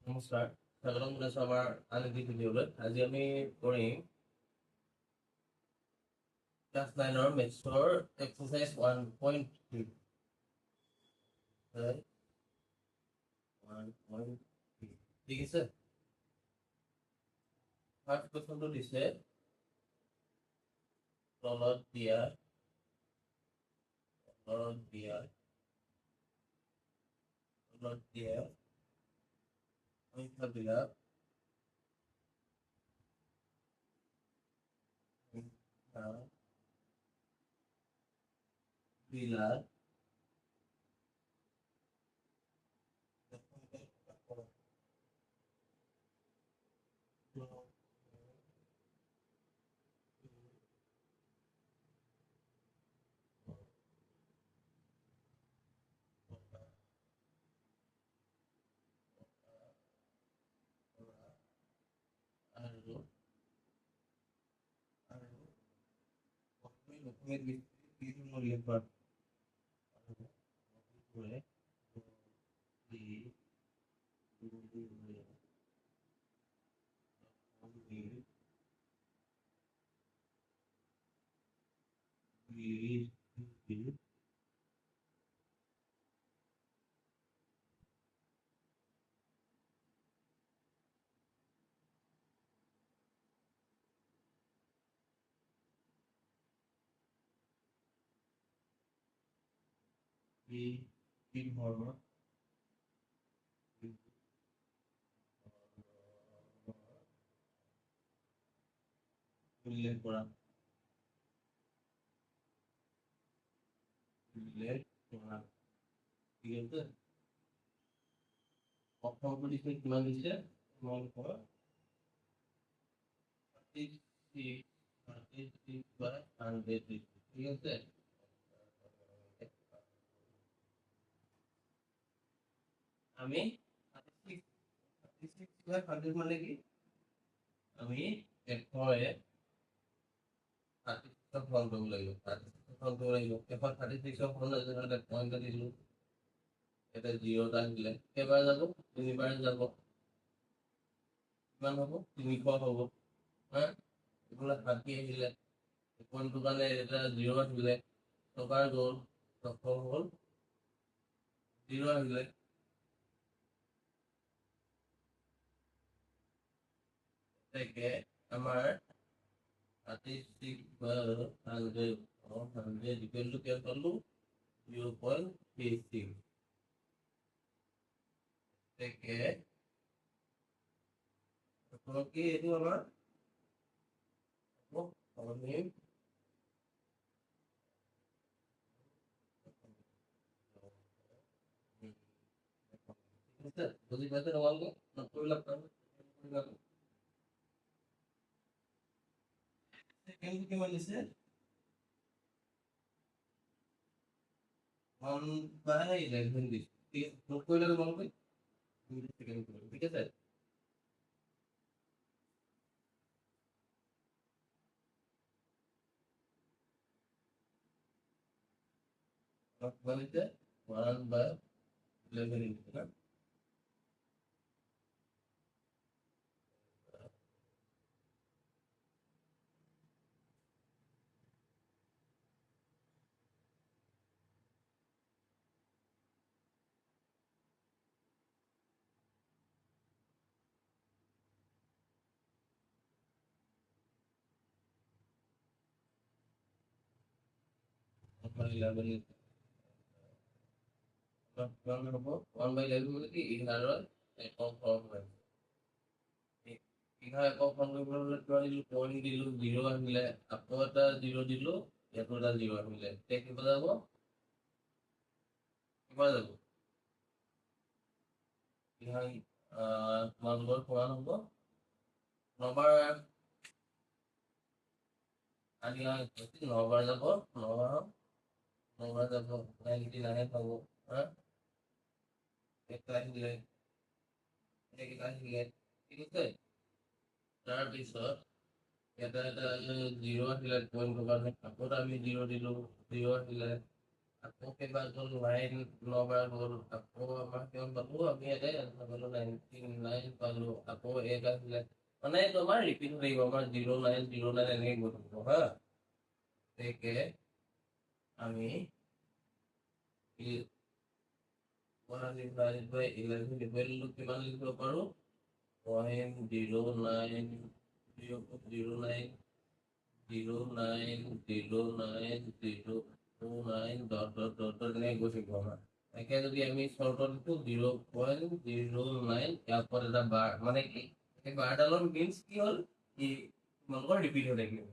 নমস্কাৰ, স্বাগতম জনাইছোঁ আমাৰ আন এটি ভিডিঅ'লৈ। আজি আমি কৰিম ক্লাছ 9ৰ মেথছৰ এক্সাৰচাইজ 1.3। 1.3 ঠিক আছে। ফাৰ্ষ্ট কুৱেশ্যনটো দিছে তলত দিয়া সংখ্যাবিলাক বিলাক আৰু উল্লেখ কৰা ঠিক আছে। প্ৰথমটো দিছে কিমান দিছে তোমালোকৰ 36/100 দিছে ঠিক আছে। আমি 36/100 মানে কি, আমি 100 36 ফল কৰিব লাগিব। 36 ফল কৰিব লাগিব। 36 ফল এটা পইণ্ট এটা দিলোঁ, এটা 0 এটা আহিলে কেইবাৰ যাব? 3বাৰ যাব। কিমান হ'ব? 300 হ'ব। এইফালে 30 আহিলে, পইণ্টটোৰ কাৰণে এটা 0 আহিলে, টকাৰ গ'ল, 100 হ'ল, 0 আহিলে। তাকে আমাৰ 36/100 ইকুৱেল টু কিমান পালোঁ? 0.36। তাকে কি এইটো আমাৰ বুজি পাইছে তোমালোকে? নকৰিলা কিমান দিছে? 1/11 দিছে। ঠিক আছে, নোট কৰিলা তোমালোকে? ঠিক আছে। কিমান দিছে? 1/11 দিছে না? কিমান হ'ব? 1/11 মানে কি 11 একক হৰণ হয়। 11 একক হৰণ কৰিবলৈ হ'লে কিমান দিলোঁ? পইণ্ট দিলোঁ, 0 আহিলে, আকৌ এটা 0 দিলোঁ, ইয়াতো এটা 0 আহিলে। এতিয়া কিমান যাব? কিমান যাব? তোমালোকৰ কিমান হ'ব? 9বাৰ 9বাৰ যাব, 9বাৰ যাব, 99 পাব। এটা আহিলে, এইকেইটা আহিলে, ঠিক আছে। তাৰপিছত এটা 0 আহিলে পইণ্টৰ কাৰণে, আকৌ আমি 0 দিলোঁ, 0 আহিলে, আকৌ কেইবাৰ গ'ল 9 9বাৰ গ'ল আকৌ আমাৰ কিমান পালো আমি ইয়াতে পালো 99 পালো আকৌ 1 আছিলে মানে তোমাৰ ৰিপিট হৈ থাকিব আমাৰ 09 09 এনেকে গৈ থাকিব হা গতিকে আমি 1 divided by 11 ডিভাইড কিমান লিখিব পাৰো 0.09 0.09 0909 dot dot dot dot এনেকে গৈ থাকিব আমাৰ একে যদি আমি শৰ্টত লিখো 0.09 ইয়াৰ ওপৰত এটা বাৰ মানে কি এই বাৰডালৰ মিনছ কি হ'ল ই তোমালোকৰ ৰিপিট হৈ থাকিব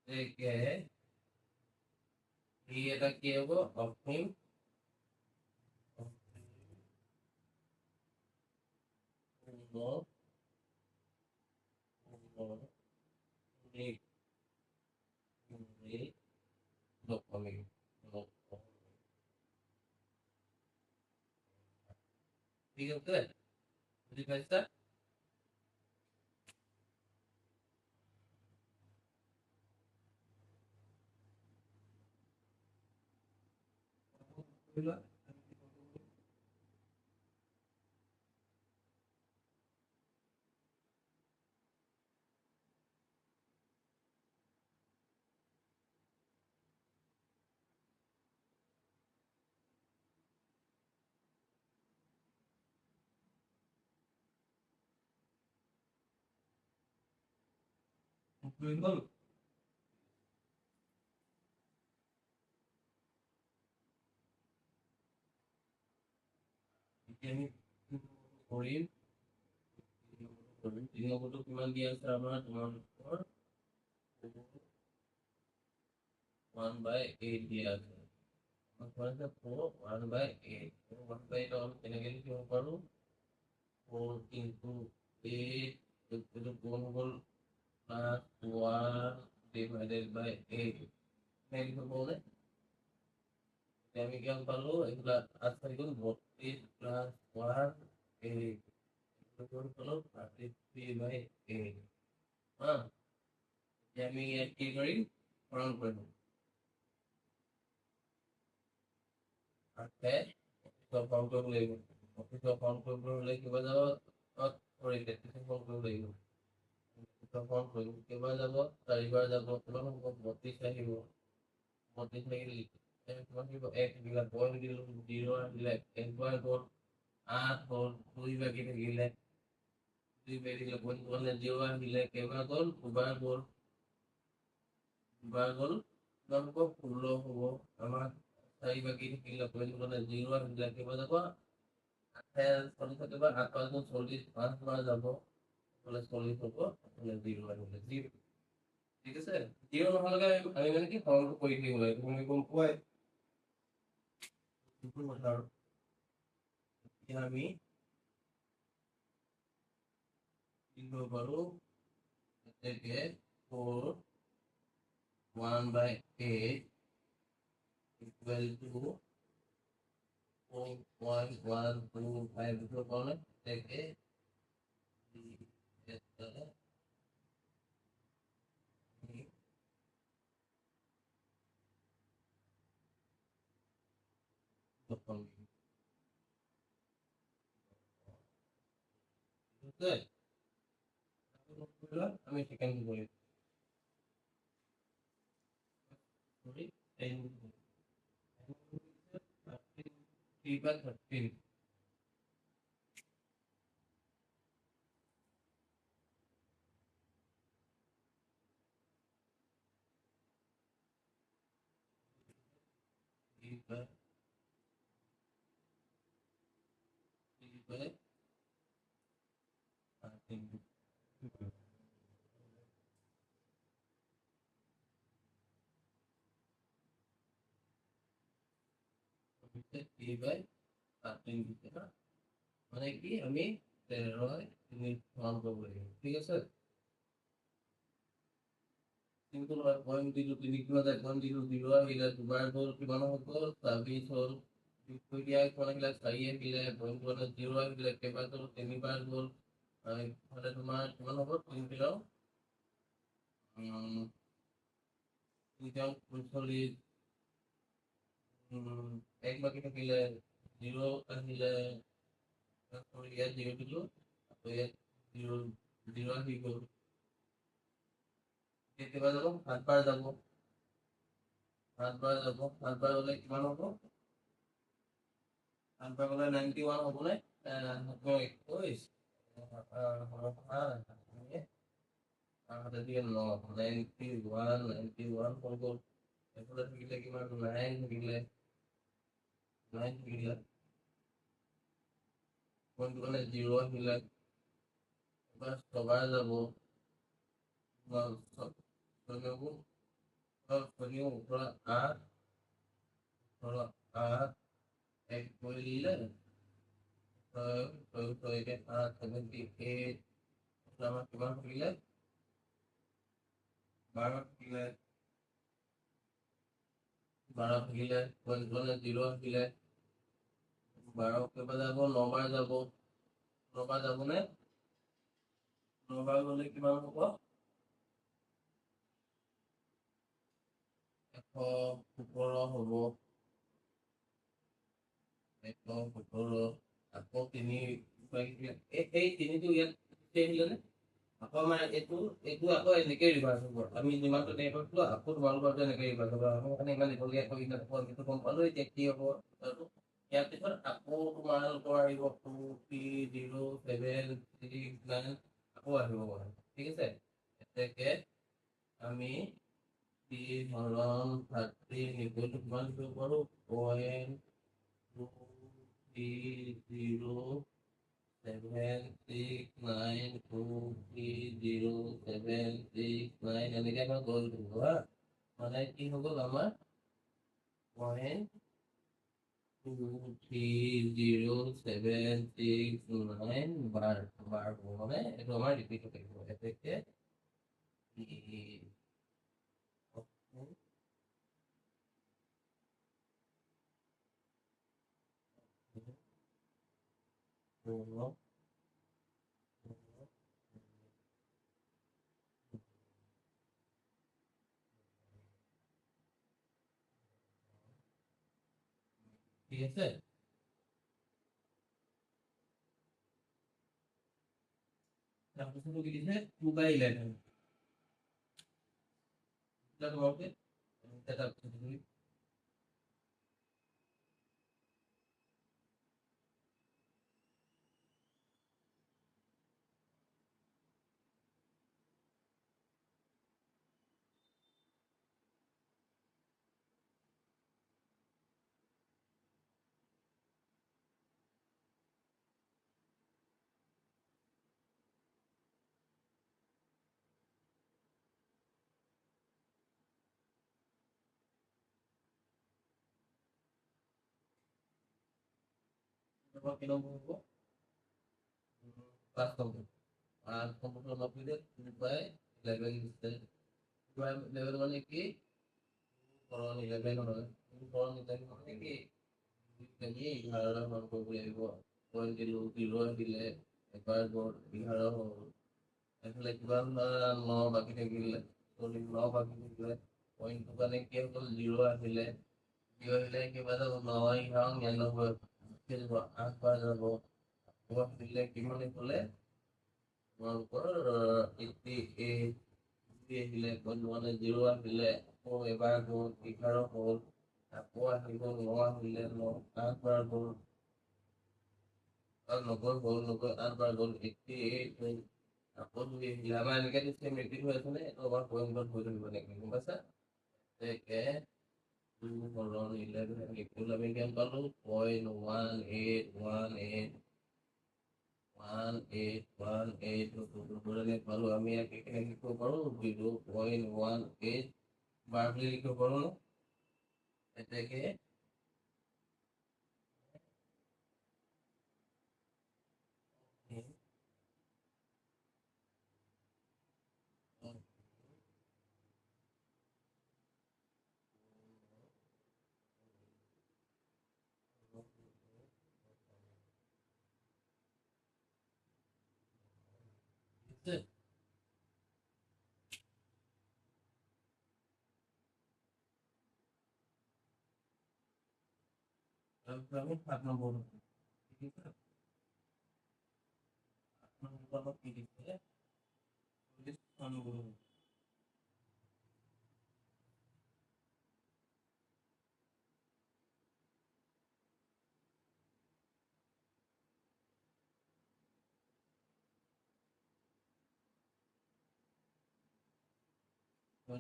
একে ই এটা কি হ'ব অসীম ঠিক আছে বুঝি পাইছা হল আমি কৰিম 3 নম্বৰটো কিমান দিয়া আছে আমাৰ তোমালোকৰ 1/8 দিয়া আছে 1/8 1/8 আমি কেনেকে লিখিব পাৰো 4 into 8 এইটো কোন হ'ল plus 1 divided by 8 এনেকে লিখিব পাৰোঁনে আমি কিমান পালো এইবিলাক 8 4 গুণ 32 plus 1 8 কিমান পালো 33/8 হা এতিয়া আমি ইয়াত কি কৰিম হৰণ কৰিম 8 হৰণ কৰিব লাগিব অফিচৰ হৰণ কৰিবলৈ হ'লে কিবা যাব সৰি 33 হৰণ কৰিব লাগিব হৰণ কৰিম কেইবাৰ যাব 4 বাৰ যাব কিমান হ'ব 32 আহিব 32 লাগিলে কিমান দিব 1 দিলা পইণ্ট দিলো 0 আহিলে 1 বাৰ গ'ল 8 হ'ল 2 বাকী থাকিলে 2 বাকী থাকিলে পইণ্ট গ'লে 0 আহিলে কেইবাৰ গ'ল 2 বাৰ গ'ল 2 বাৰ গ'ল কিমান হ'ব 16 হ'ব আমাৰ 4 বাকী থাকিলে পইণ্ট গ'লে 0 আহিলে কেইবাৰ যাব 40 থাকিব 8 5 গুণ 40 5 বাৰ যাব বলে 40 হ'ব মানে 0 আহিলে 0 ঠিক আছে 0 নহ'লে আমি মানে কি হৰণটো কৰি থাকিব লাগে তুমি গম পোৱাই এতিয়া আমি লিখিব পাৰো এতেকে 4 1/8 equal to 4.125 লিখিব পাৰোঁনে এতেকে আমি সেকেন্ড কৰি 3/13 মানে কি আমি 13 সমান কৰিব লাগিব ঠিক আছে কিন্তু পইণ্ট দিলো 3 কিমান যায় পইণ্ট দিলো 0 আহিলে 2 বাৰ গ'ল কিমান হ'ল 24 হ'ল দিয়া কিমান আহিলে 4 আহিলে পইণ্ট 0 আহিলে কেইবাৰ গ'ল 3 বাৰ গ'ল মানে তোমাৰ কিমান হ'ব 3 কিলো 3 45 এক বাকি থাকিলে 0 আহিলে ইয়াত 0 দিলো আকৌ ইয়াত 0 0 আহি গ'ল কেতিয়াবা যাব 7 বাৰ যাব 7 বাৰ যাব 7 বাৰ হ'লে কিমান হ'ব 7 বাৰ গ'লে 91 হ'বনে 21 91 হৈ গ'ল এফালে থাকিলে কিমান 9 থাকিলে 9 থাকিলে কোনটো মানে 0 আহিলে এবাৰ ছবাৰ যাব ওপৰত 8 এক কৰিলে 78 আমাৰ কিমান থাকিলে 12 থাকিলে 12 থাকিলে 0 আহিলে 12 কেইবাৰ যাব 9 বাৰ যাব 9 বাৰ যাবনে 9 বাৰ গ'লে কিমান হ'ব 117 হ'ব 117 আকৌ 3 এই তিনিটো ইয়াত আহিলেনে আকৌ আমাৰ এইটো আকৌ এনেকৈ ৰিভাৰ্চ হ'ব আমি যিমানটো নেট কৰিছিলোঁ আকৌ তোমালোকৰ এনেকৈ ৰিভাৰ্চ হ'ব আমি মানে ইমান দীঘলীয়া কৰি সেইটো গম পালোঁ এতিয়া কি হ'ব ইয়াৰ পিছত আকৌ তোমালোকৰ আহিব 2 3 0 7 6 9 আকৌ আহিব মানে ঠিক আছে এতেকে আমি 3 হৰণ 30 নিকলটো কিমান দিব পাৰোঁ 0.230 7 6 9 2 3 0 7 6 9 এনেকৈ আমাৰ গ'ল দিব হা মানে কি হৈ গ'ল আমাৰ 0.230 7 6 9 বাৰ হ'ব মানে এইটো আমাৰ ৰিপিট হৈ থাকিব এতেকে ঠিক আছে তাৰপিছত কি দিছে 2/11 তোমালোকে তাৰপিছত কি নম্বৰ হ'ব 5 নম্বৰ 5 নম্বৰটো অলপ দিলে 2/11 দিছে 2/11 মানে কি হৰণ 11 হয় হৰণ 11 মানে কি আমি 11 হৰণ কৰিব লাগিব পইণ্ট দিলোঁ 0 দিলে এবাৰ গ'ল 11 হ'ল এইফালে কিমান 9 বাকী থাকিলে 9 বাকী থাকিলে পইণ্টটো কাৰণে কি হ'ল 0 আহিলে 0 আহিলে কিবা যাব 9 11 99 8 বাৰ যাব দিলে কিমান হ'লে তোমালোকৰ 88 আহিলে মানে 0 আহিলে আকৌ এবাৰ গ'ল 11 হ'ল আকৌ আহিব 9 আহিলে 8 বাৰ গ'ল 90 হ'ল 90 8 বাৰ গ'ল 88 হ'ল আকৌ 2 আহিলে আমাৰ এনেকৈ চেম ৰিপিট হৈ আছেনে এইটো আমাৰ পইণ্টত হৈ থাকিব নেকি গম পাইছা একে 2 হৰণ 11 ইকুৱেল আমি কিমান পালোঁ 0.1818 পালোঁ আমি ইয়াক কেনেকৈ লিখিব পাৰোঁ 0.18 বাৰ বুলি লিখিব পাৰোঁ ন এতেকে তাৰপিছত আমি 7 নম্বৰ ঠিক আছে 8 নম্বৰ কি দিছে 6 নম্বৰ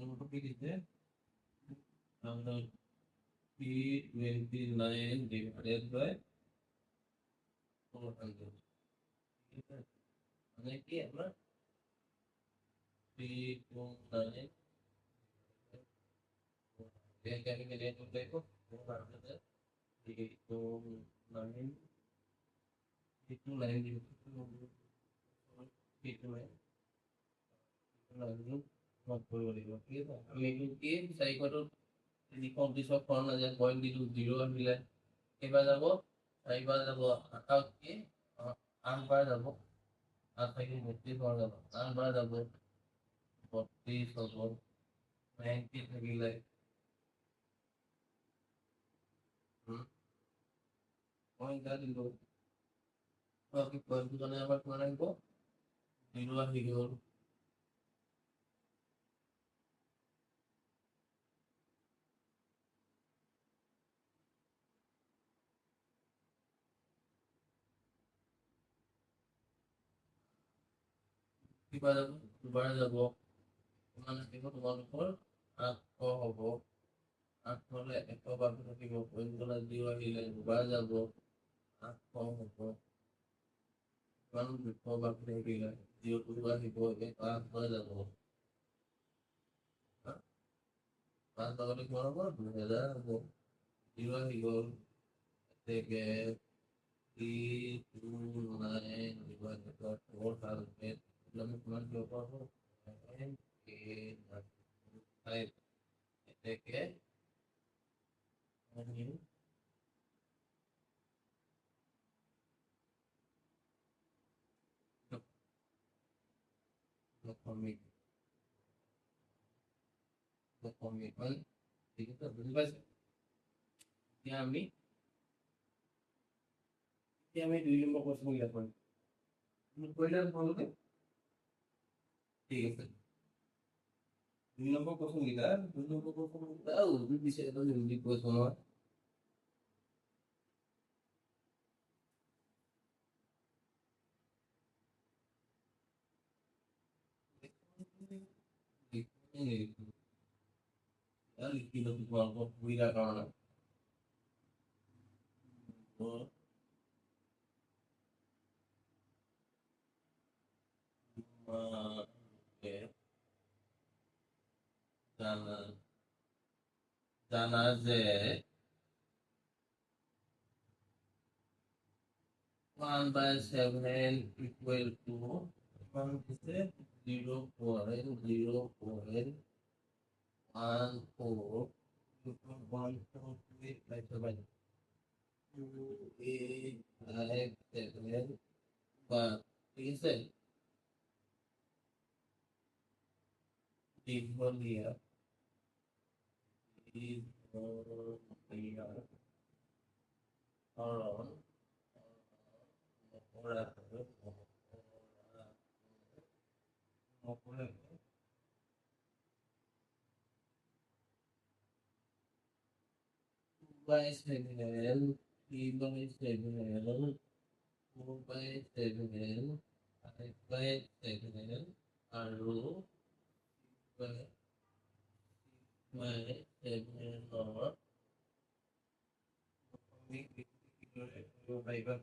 নম্বৰটো কি দিছে P29 divided by 400 ঠিক আছে মানে কি আমরা P29 ये क्या भी मिले तो देखो 400 P29 P29 not করব ঠিক আছে আমি কি সাইকোটো যদি কমপ্লিট করো না যে পয়েন্ট দিলু 0 মিলে এবার যাব এবার যাব আকাউন্ট কি আনবার যাব আর থেকে 32 পাওয়া যাব আনবার যাব 32 হবো 90 থাকিলে পয়েন্ট দিলু বাকি পয়েন্ট গুলো আবার করে রাখব 0 আর 0 এবার দুবার যাব মানে দেখো তোমার উপর 8 হবো 8 হলে একটা বাকি থাকিব পয়েন্ট গুলো 0 হইলে দুবার যাব 8 হবো কারণ দুটো বাকি থাকিলে 0 দুবার হইব 1 হয়ে যাব 5 বাকি করব 2000 হবো 0 হইব থেকে 329 divided by 400 lama teman coba baik থেকে ini komitmen kita bebas আমি 2 নম্বর প্রশ্ন লিখব কইলার বলতে ঠিক আছে 2 নম্বর প্রশ্ন লিখা 2 নম্বর প্রশ্ন দাও দুই বিষয়ে তো হিন্দি প্রশ্ন লিখিলো গল্প বুঝা কারণ তো জানা জানা যে 1/7 equal to 0.0.14 1.4 2.857 বা ঠিক আছে দীর্ঘলিয়া হরণ by 7 3 by 7 4 by 7 5 by 7 আৰু by 7 পাৰিবা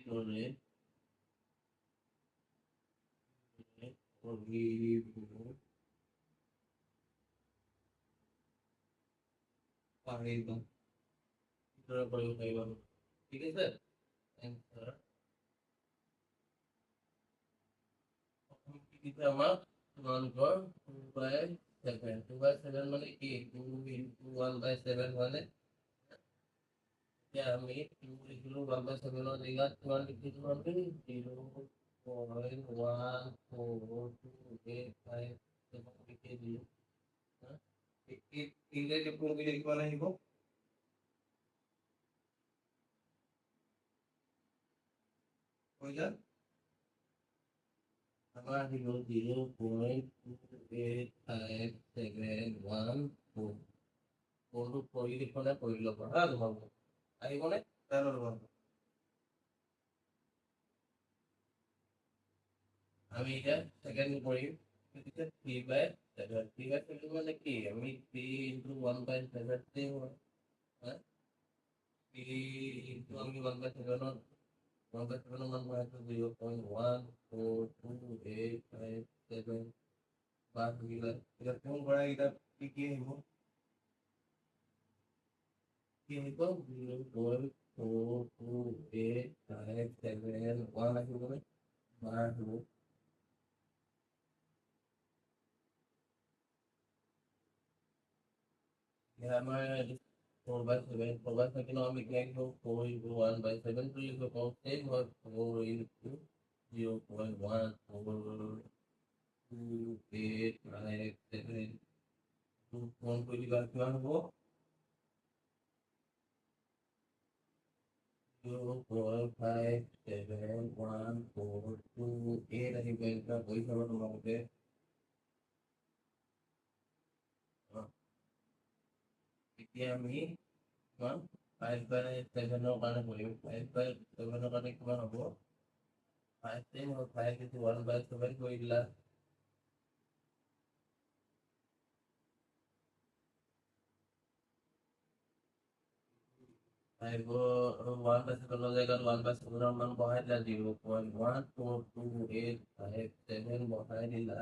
দৰে পাৰিবা দৰে কৰিব পাৰিবা ঠিক আছে এনসার kita mah nonton 2/7 2/7 মানে কি 2 into 1/7 মানে এতিয়া আমি লিখিলো 1/7 জেগাত কিমান লিখিলো আমি 0.1428 লিখি দিলো ইংৰাজী কোনবিলাক কিমান আহিব কৈছা আমাৰ আহিব 0.285714 কোনটো কৰি লিখনে কৰি ল'ব হা তোমালোক আহিবনে চাই ল'ব আমি এতিয়া সেকেন্ড কৰিম এতিয়া 3/7 3/7 মানে কি আমি 3 into 1/7 হয় 3 into আমি 1/7 1/7 মান হয় 0.142857 বাদ দিলে এটা কোন কৰা এটা কি আহিব 0.428571 আহিবনে বাৰ হ'ব আমাৰ 4/7 আমি কি লিখিব 4 into 1/7 বুলি লিখিব পাৰোঁ same হয় 4 into 0.142857 কোন কৰি দিবা কিমান হ'ব 0.571428 আহিব এটা কৰি চাব তোমালোকে এতিয়া আমি কিমান 5/7 কাৰণে কৰিম 5/7 কাৰণে কিমান হ'ব 5 into 1/7 কৰি দিলা আহিব 1/7 জেগাত 1/7 মান বহাই দিলা 0.142857 বহাই দিলা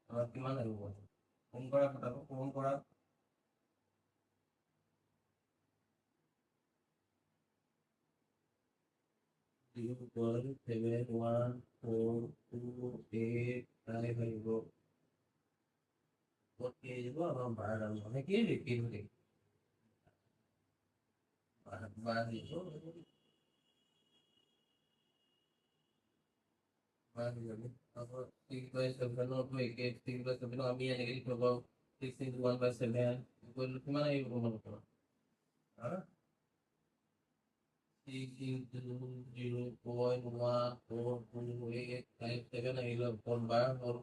আমাৰ কিমান আহিব কোন কৰা ফটাফট কোন কৰা 0.71428 আহিব ক'ত কি আহিব আমাৰ 12 মানে কি লিখিব লাগিব 12 আহিব 6/7 আমি এনেকে লিখিব পাৰোঁ 6 into 1/7 কিমান আহিব তোমালোকৰ 6 into 0.142857 আহিলে অকল 12 হ'ল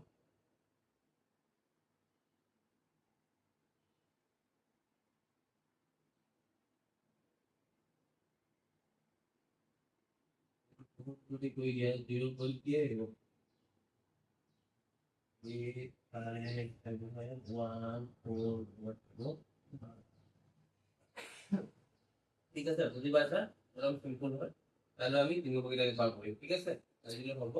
যদি কৰি দিয়া 0 কৰি দিয়ে আহিব 85714 ঠিক আছে বুঝি পাইছা একদম সিম্পল হয় তাহলে আমি 3 বগিটাকে পার করি ঠিক আছে আজিলে হ'ব